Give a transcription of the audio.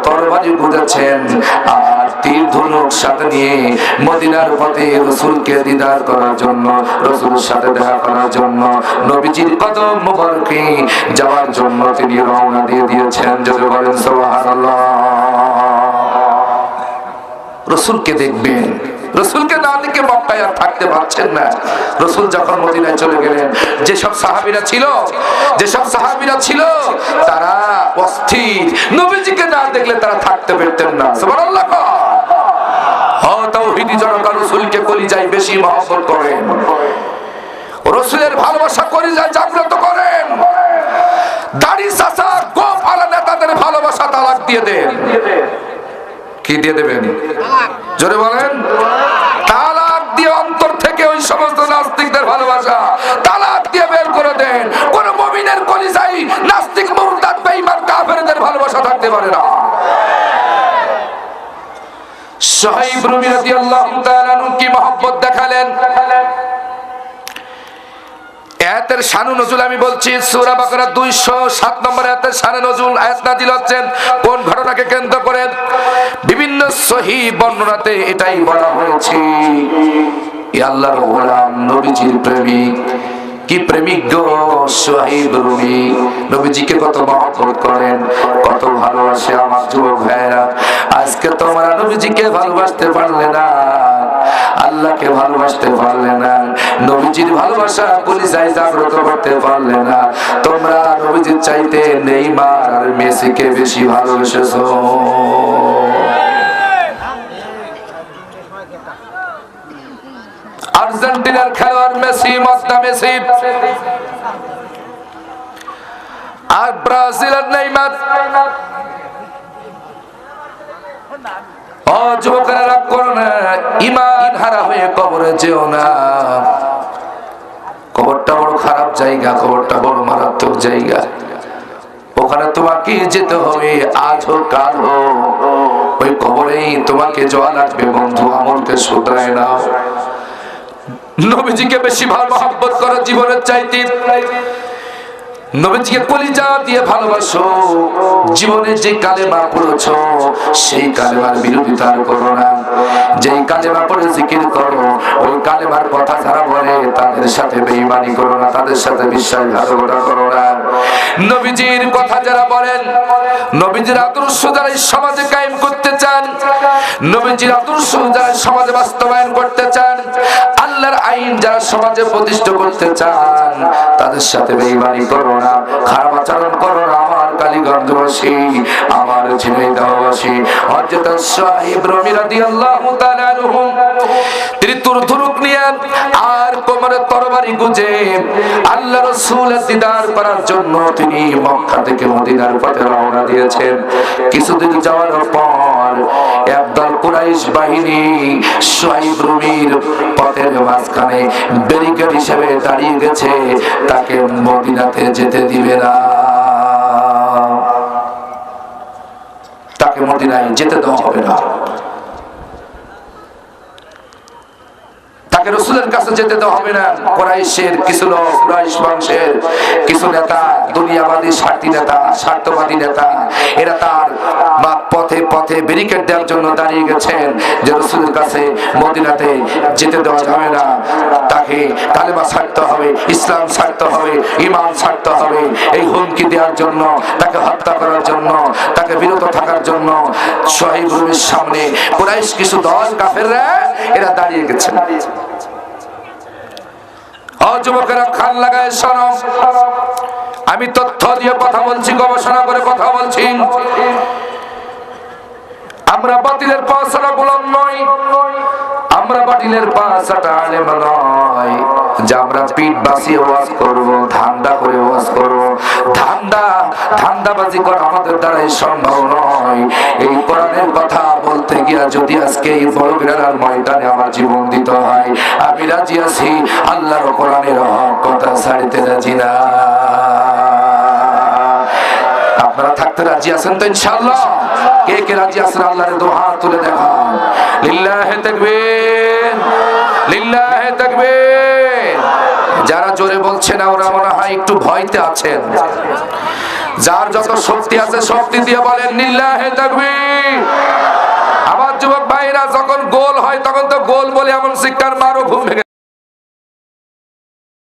তরবারি গুঁজেছেন আর তীর ধনুক সাথে নিয়ে মদিনার পথে রাসূলকে দিদার করার জন্য, রাসূলের সাথে দেখা করার জন্য, নবীজির কদম মোবারকে যাওয়ার জন্য তিনি রওনা দিয়ে দিয়েছেন। জোরে বলেন সুবহানাল্লাহ। রাসূলকে দেখবেন, রাসূলকে না দেখে মক্কায় আর থাকতে পারছেন না। রাসূল যখন মদিনায় চলে গেলেন, যেসব সাহাবীরা ছিল তারা অস্থির, নবীজিকে না দেখলে তারা থাকতে পারতেন না। সুবহানাল্লাহ। তাওহীদি জনতা রাসূলকে কলিজায় বেশি মহব্বত করেন, রাসূলের ভালোবাসা কলিজায় জাগ্রত করেন। দাড়ি চাচা গোপালা নেতাদের ভালোবাসা তালাক দিয়ে দেন। কি দিয়ে দেবেন? জোরে বলেন। তালাক দিয়ে অন্তর থেকে ওই সমস্ত নাস্তিকদের ভালোবাসা তালাক দিয়ে বের করে দেন। কোন মুমিনের কলিজায় নাস্তিক, মুরতাদ, বেঈমান, কাফেরদের ভালোবাসা থাকতে পারে না। সুহাইব রুমি রাদিয়াল্লাহু তাআলা আনহু কি মহব্বত দেখালেন। আয়াতের শান নজুল আমি বলছি, সূরা বাকারা 207 নম্বর আয়াতের শান নজুল। আয়াত নাযিল হচ্ছেন কোন ঘটনাকে কেন্দ্র করে? বিভিন্ন সহিহ বর্ণনাতে এটাই বলা হয়েছে, আল্লাহর গোলাম নবীজির প্রেমিক, কি প্রেমিক গো সুহাইব রুমি, নবীজিকে কত মহব্বত করেন, কত ভালোবাসে। আমার যুবক ভাইরা, আজকে তোমরা নবীজিকে ভালোবাসতে পারলে না, আল্লাহকে ভালোবাসতে পারলে না, নবীজির ভালোবাসা কলিজায় জাগ্রত করতে পারলে না। তোমরা নবীজির চাইতে নেইমার আর মেসিকে বেশি ভালোবেসেছো। আর্জেন্টিনার খেলোয়াড় মেসি, মস্তা মেসি, আর ব্রাজিলের নেইমার। ও যুবকেরা, রাগ করো না, ঈমান হারা হয়ে কবরে যেও না। কবরটা বড় খারাপ জায়গা, কবরটা বড় মারাত্মক জায়গা। ওখানে তোমাকে যেতে হবে, আজ হোক কাল হোক, ওই কবরেই তোমাকে যাওয়া লাগবে। বন্ধু, আমলকে শুধরায় নাও, নবীজিকে বেশি মহব্বত করো জীবনের চাইতে। নবীজিকে কলিজা দিয়ে ভালোবাসো। জীবনে যে কালেমা পড়েছো সেই কালেমার বিরোধিতা করো না। যেই কালেমা পড়ে জিকির করো, ওই কালেমার কথা যারা বলে তাদের সাথে বেঈমানি করো না, তাদের সাথে বিশ্বাসঘাতকতা করো না। নবীজির কথা যারা বলেন, নবীজির আদর্শ যারা সমাজে কায়েম করতে চান, নবীজির আদর্শ যারা সমাজে বাস্তবায়ন করতে চান, আল্লাহর আইন যারা সমাজে প্রতিষ্ঠা করতে চান, তাদের সাথে বেঈমানি করো না, খারাপ আচরণ করো না। আমার কালীগঞ্জবাসী, আমার ঝিনাইদহবাসী, হযরত সাহিব রুমি রাদিয়াল্লাহু তাআলা আনহু, তিনি তুরতুরুক নিয়ে আর কোমরে তরবারি গুজে আল্লাহ রাসূলের দিদার করার জন্য তিনি মক্কা থেকে মদিনার পথে রওনা দিয়েছেন। কিছুদিন যাওয়ার পর একদল কুরাইশ বাহিনী সাহিব রুমির পথের মাঝখানে ব্যারিকেড হিসেবে দাঁড়িয়ে গেছে, তাকে মদিনাতে যেতে দিবে না, তাকে মদিনায় যেতে দেওয়া হবে না, তাকে রাসূলের কাছে যেতে দেওয়া হবে না। কুরাইশের কিছু লোক, কুরাইশ বংশের কিছু নেতা, দুনিয়াবাদী স্বার্থী নেতা, স্বার্থবাদী নেতা, এরা তার পথে পথে ব্যারিকেড দেওয়ার জন্য দাঁড়িয়ে গেছেন যে রাসূলের কাছে মদিনাতে যেতে দেওয়া যাবে না, তাকে কালেমা ছাড়তে হবে, ইসলাম ছাড়তে হবে, ঈমান ছাড়তে হবে। এই হুমকি দেওয়ার জন্য, তাকে হত্যা করার জন্য, তাকে বিরত থাকার জন্য সাহিব রুমির সামনে কুরাইশ কিছু দল কাফেররা এরা দাঁড়িয়ে গেছে। যুবকেরা, খান লাগায় শোনো, আমি তথ্য দিয়ে কথা বলছি, গবেষণা করে কথা বলছি। আমরা বাতিলের পাশাটা গোলাম নই, আমরা বাতিলের পাশাটা আলেম নয় যে আমরা পিঠ বাঁচিয়ে ওয়াজ করব, ধান্দা করে ওয়াজ করব। ধান্দাবাজি করা আমাদের দ্বারাই সম্ভব নয়। এই কোরআনের কথা বলতে গিয়া যদি আজকে এই বড়গিরার ময়দানে আমার জীবন দিতে হয়, আমি রাজি আছি, আল্লাহর কোরআনের হক কথা ছাড়িতে রাজি না। আপনারা থাকতে রাজি আছেন তো ইনশাআল্লাহ? কে কে রাজি আছেন আল্লাহর দোয়া তুলে দেখান। লিল্লাহি তাকবীর, লিল্লাহি তাকবীর। যারা জোরে বলছেন না ওরা মনে হয় একটু ভয়তে আছেন। যার যত শক্তি আছে শক্তি দিয়ে বলেন লিল্লাহে তাকবীর। আবার যুবক ভাইরা যখন গোল হয় তখন তো গোল বলে এমন শিক্ষার মারো ঘুম ভেঙে